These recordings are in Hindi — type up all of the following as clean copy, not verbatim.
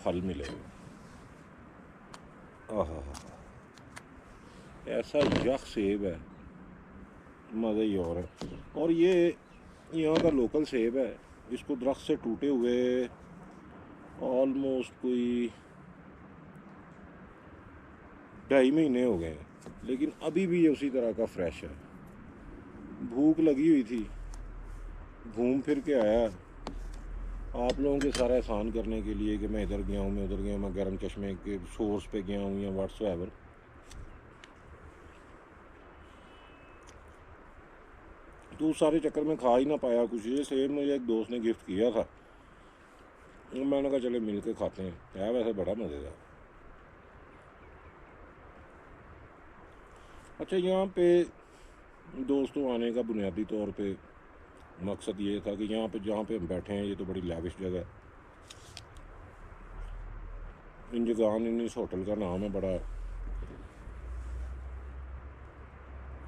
फल मिलेगा। आहा, ऐसा यख सेब है, मज़ा ही और है। और ये यहाँ का लोकल सेब है, इसको दरख्त से टूटे हुए ऑलमोस्ट कोई 2.5 महीने हो गए हैं, लेकिन अभी भी ये उसी तरह का फ्रेश है। भूख लगी हुई थी, घूम फिर के आया आप लोगों के सारा एहसान करने के लिए कि मैं इधर गया हूँ, मैं उधर गया हूँ, मैं गर्म चश्मे के सोर्स पे गया हूँ या व्हाट्सएवर। तो उस सारे चक्कर में खा ही ना पाया कुछ। ये सेब मुझे एक दोस्त ने गिफ्ट किया था, मैंने कहा चले मिल के खाते हैं, है वैसे बड़ा मज़ेदार। अच्छा, यहाँ पे दोस्तों आने का बुनियादी तौर पे मकसद ये था कि यहाँ पे जहाँ पे हम बैठे हैं ये तो बड़ी लैविश जगह है। इस होटल का नाम है बड़ा,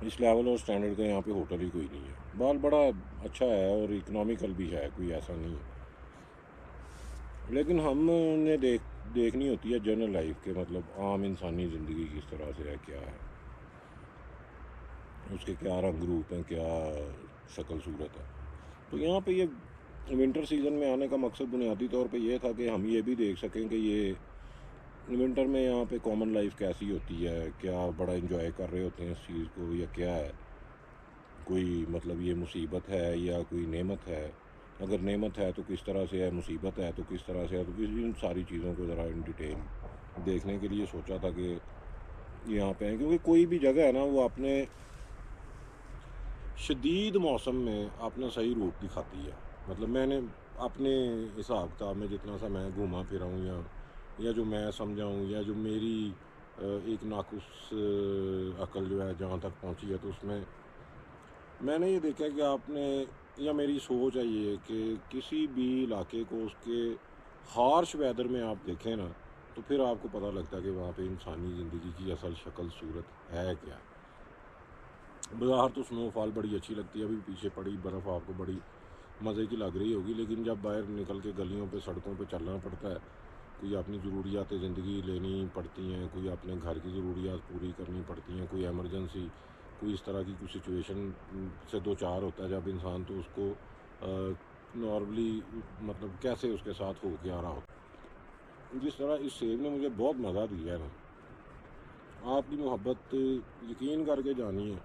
इस लेवल और स्टैंडर्ड का यहाँ पे होटल ही कोई नहीं है। बाल बड़ा अच्छा है और इकोनॉमिकल भी है, कोई ऐसा नहीं है। लेकिन हमने देखनी होती है जनरल लाइफ के, मतलब आम इंसानी ज़िंदगी किस तरह से है, क्या है उसके, क्या रंग रूप हैं, क्या शक्ल सूरत है। तो यहाँ पे ये विंटर सीज़न में आने का मकसद बुनियादी तौर पे ये था कि हम ये भी देख सकें कि ये विंटर में यहाँ पे कॉमन लाइफ कैसी होती है, क्या बड़ा एंजॉय कर रहे होते हैं इस चीज़ को, या क्या है, कोई मतलब ये मुसीबत है या कोई नेमत है। अगर नेमत है तो किस तरह से है, मुसीबत है तो किस तरह से है। तो इन सारी चीज़ों को ज़रा इन डिटेल देखने के लिए सोचा था कि यहाँ पे हैं, क्योंकि कोई भी जगह है ना वो अपने शदीद मौसम में अपना सही रूप दिखाती है। मतलब मैंने अपने हिसाब किताब में जितना सा मैं घूमा फिरा हूँ या जो मैं समझा हूँ या जो मेरी एक नाकुस अकल जो है जहाँ तक पहुँची है, तो उसमें मैंने ये देखा कि आपने, या मेरी सोच है ये कि किसी भी इलाके को उसके हार्श वेदर में आप देखें ना, तो फिर आपको पता लगता है कि वहाँ पे इंसानी ज़िंदगी की असल शक्ल सूरत है क्या। बाहर तो स्नोफॉल बड़ी अच्छी लगती है, अभी पीछे पड़ी बर्फ़ आपको बड़ी मज़े की लग रही होगी, लेकिन जब बाहर निकल के गलियों पे सड़कों पे चलना पड़ता है, कोई अपनी ज़रूरियात ज़िंदगी लेनी पड़ती हैं, कोई अपने घर की ज़रूरियात पूरी करनी पड़ती हैं, कोई एमरजेंसी, कोई इस तरह की कुछ सिचुएशन से दो चार होता है जब इंसान, तो उसको नॉर्मली मतलब कैसे उसके साथ हो के आ रहा होता। जिस तरह इस सेब ने मुझे बहुत मज़ा दिया है ना, आपकी मोहब्बत यकीन करके जानी है,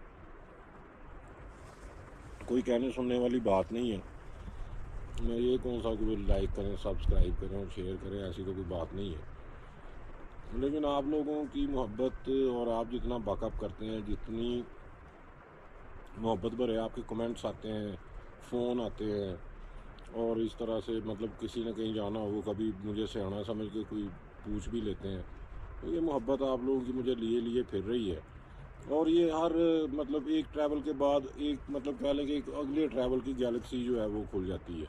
कोई कहने सुनने वाली बात नहीं है। मैं ये कौन सा कोई लाइक करें, सब्सक्राइब करें और शेयर करें, ऐसी तो कोई बात नहीं है। लेकिन आप लोगों की मोहब्बत और आप जितना बैकअप करते हैं, जितनी मोहब्बत भरे आपके कमेंट्स आते हैं, फ़ोन आते हैं, और इस तरह से मतलब किसी ने कहीं जाना हो, कभी मुझे सियाना समझ के कोई पूछ भी लेते हैं, तो ये मोहब्बत आप लोगों की मुझे लिए फिर रही है। और ये हर मतलब एक ट्रैवल के बाद एक मतलब कह लें कि एक अगले ट्रैवल की गैलेक्सी जो है वो खुल जाती है।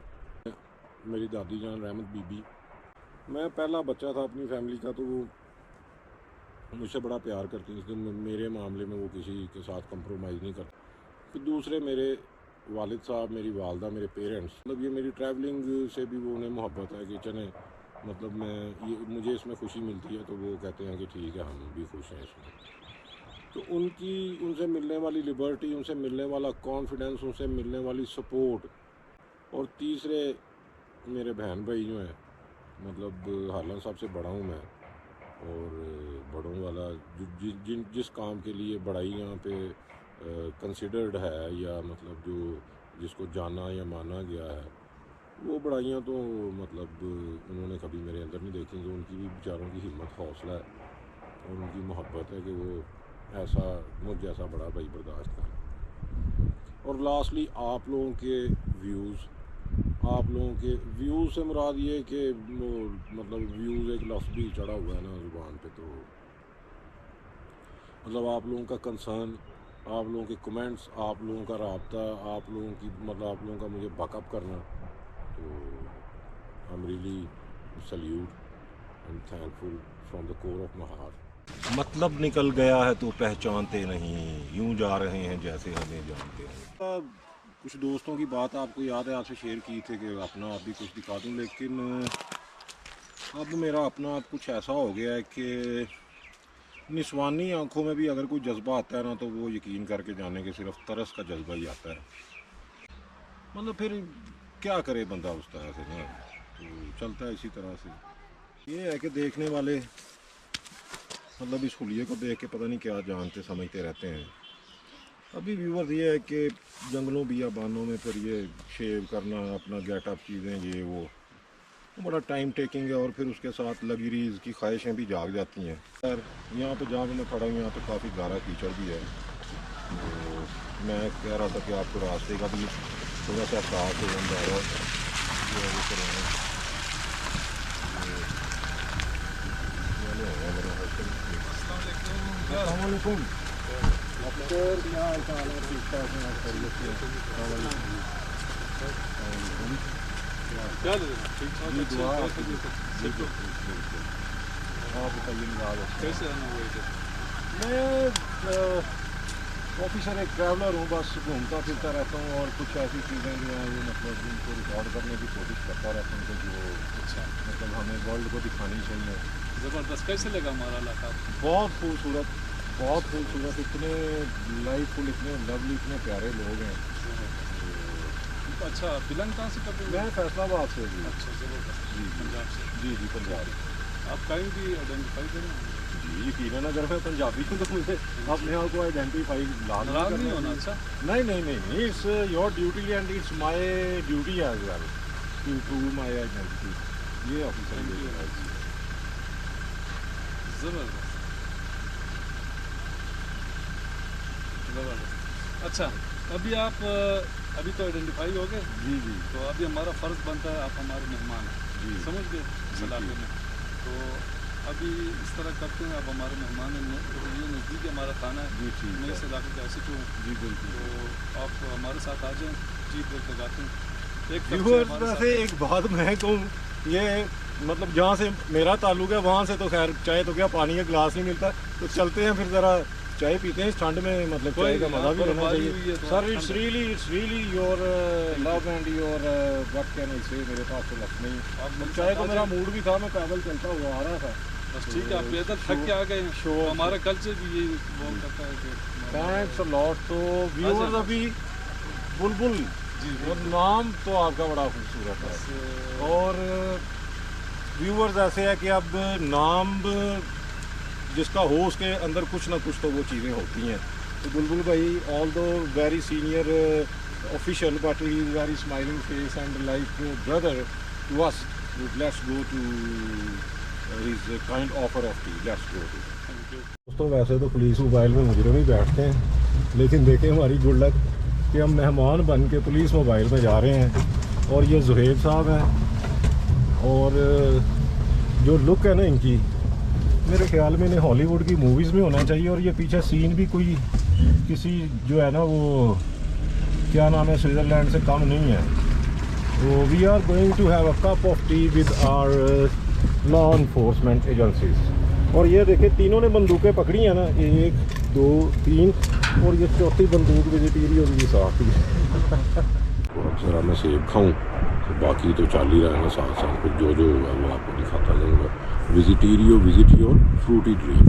मेरी दादी जान रहमत बीबी, मैं पहला बच्चा था अपनी फैमिली का, तो वो मुझसे बड़ा प्यार करती थी। मेरे मामले में वो किसी के साथ कंप्रोमाइज़ नहीं करती। फिर दूसरे मेरे वालिद साहब, मेरी वालदा, मेरे पेरेंट्स, मतलब ये मेरी ट्रैवलिंग से भी वो उन्हें मोहब्बत है कि चलें, मतलब मुझे इसमें खुशी मिलती है, तो वो कहते हैं कि ठीक है हम भी खुश हैं इसमें। तो उनसे मिलने वाली लिबर्टी, उनसे मिलने वाला कॉन्फिडेंस, उनसे मिलने वाली सपोर्ट, और तीसरे मेरे बहन भाई जो हैं, मतलब हालांकि सबसे बड़ा हूँ मैं, और बड़ों वाला जिस काम के लिए बड़ाई यहाँ पे कंसिडर्ड है, या मतलब जिसको जाना या माना गया है, वो बड़ाइयाँ तो मतलब उन्होंने कभी मेरे अंदर नहीं देखी। तो उनकी भी बेचारों की हिम्मत, हौसला है और उनकी मोहब्बत है कि वो ऐसा मुझ जैसा बड़ा भाई बर्दाश्त कर। और लास्टली आप लोगों के व्यूज़, आप लोगों के व्यूज़ से मुराद ये कि वो मतलब व्यूज़ एक लफ्ज़ भी चढ़ा हुआ है ना ज़ुबान पे, तो मतलब आप लोगों का कंसर्न, आप लोगों के कमेंट्स, आप लोगों का राब्ता, आप लोगों की मतलब आप लोगों का मुझे बैकअप करना, तो I am really salute and thankful from the core of my heart. मतलब निकल गया है तो पहचानते नहीं, यूं जा रहे हैं जैसे हमें जानते हैं। कुछ दोस्तों की बात आपको याद है, आपसे शेयर की थी कि अपना आप भी कुछ दिखा दूं, लेकिन अब मेरा अपना कुछ ऐसा हो गया है कि निस्वानी आंखों में भी अगर कोई जज्बा आता है ना, तो वो यकीन करके जाने के सिर्फ तरस का जज्बा ही आता है। मतलब फिर क्या करे बंदा उस तरह से ना, तो चलता है इसी तरह से। ये है कि देखने वाले मतलब इस हुलिये को देख के पता नहीं क्या जानते समझते रहते हैं। अभी व्यूअर्स ये है कि जंगलों बियाबानों में फिर ये शेव करना, अपना गेटअप चीज़ें ये वो बड़ा टाइम टेकिंग है, और फिर उसके साथ लगीरीज की ख्वाहिशें भी जाग जाती हैं। यार यहाँ पे जहाँ मैं खड़ा हूँ यहाँ पे काफ़ी गारा कीचड़ भी है, तो मैं कह रहा था कि आपको रास्ते का भी थोड़ा सा एहसास हो जाता है। क्या दुआ कैसे रहना हुआ इधर? मैं ऑफिसर एक ट्रैवलर हूँ, बस घूमता फिरता रहता हूँ, और कुछ ऐसी चीज़ें जो हैं वो मतलब उनको रिकॉर्ड करने की कोशिश करता रहता हूँ, जो अच्छा मतलब हमें वर्ल्ड को दिखानी चाहिए। ज़बरदस्त। कैसे लगा हमारा इलाका? बहुत खूबसूरत, बहुत खूबसूरत, इतने लाइफफुल, इतने लवली, इतने प्यारे लोग हैं। अच्छा, बिलंग कहाँ से करते हैं? मैं फैसलाबाद से हूँ। अच्छा, ज़बरदस्त। जी पंजाब से? जी पंजाब। आप कहीं भी आइडेंटिफाई करें? जी यकीनन, अगर मैं पंजाबी हूँ तो मुझे अपने आप को आइडेंटिफाई नाराज नहीं होना। अच्छा नहीं, it's your duty and it's my duty as well to prove my identity. ये ऑफिसर ज़बरदस्त ज़बरदस्त। अच्छा, अभी आप अभी तो आइडेंटिफाई हो गए। जी तो अभी हमारा फ़र्ज़ बनता है, आप हमारे मेहमान हैं जी, समझ गए इस इलाके में। तो अभी इस तरह करते हैं, आप हमारे मेहमान हैं, ये नज़दीक हमारा थाना है। जी मैं इस इलाके का ऐसे क्यों हूँ, जी बिल्कुल। तो आप हमारे साथ आ जाएँ, जीप लेकर लगाते हैं एक व्यूअर्स। वैसे एक बात मैं कहूँ, ये मतलब जहाँ से मेरा ताल्लुक है वहाँ से तो खैर चाय तो क्या पानी का गिलास नहीं मिलता, तो चलते हैं फिर ज़रा चाय पीते हैं इस ठंड में, मतलब चाय का मज़ा भी लेना चाहिए। Sir it's really your love and your what can I से, मेरे पास तो लफ्ज़ नहीं। अब चाय तो मेरा मूड भी था, मैं पैदल चलता हुआ आ रहा था। बस ठीक है, आप पैदल थक के आ गए हैं। Sure. हमारा कल्चर भी ये वो करता है कि थैंक्स अ लॉट। तो व्यूअर्स अभी बुलबुल जी वो नाम तो आपका बड़ा खूबसूरत है, और व्यूअर्स ऐसे है कि अब नाम जिसका हो उसके अंदर कुछ ना कुछ तो वो चीज़ें होती हैं। तो बुलबुल भाई although very senior official, but he is very smiling face and like brother to us. Let's go to his kind offer of tea, let's go to. दोस्तों वैसे तो पुलिस मोबाइल में मुजरिम ही बैठते हैं, लेकिन देखें हमारी गुड लक कि हम मेहमान बन के पुलिस मोबाइल में जा रहे हैं। और ये जुहैब साहब हैं, और जो लुक है ना इनकी, मेरे ख्याल में इन्हें हॉलीवुड की मूवीज़ में होना चाहिए। और ये पीछे सीन भी कोई किसी जो है ना वो क्या नाम है स्विट्ज़रलैंड से कम नहीं है। तो we are going to have a cup of tea with our law enforcement agencies. और ये देखिए तीनों ने बंदूकें पकड़ी हैं ना, 1 2 3, और ये चौथी बंदूक विजिटेरियो की साथ ही। ज़रा मैं सेब खाऊं, तो बाकी तो चल ही रहेगा साथ साथ, फिर जो होगा मैं आपको दिखाता जाऊँगा। विजिटेरियो फ्रूटी ड्रिंक।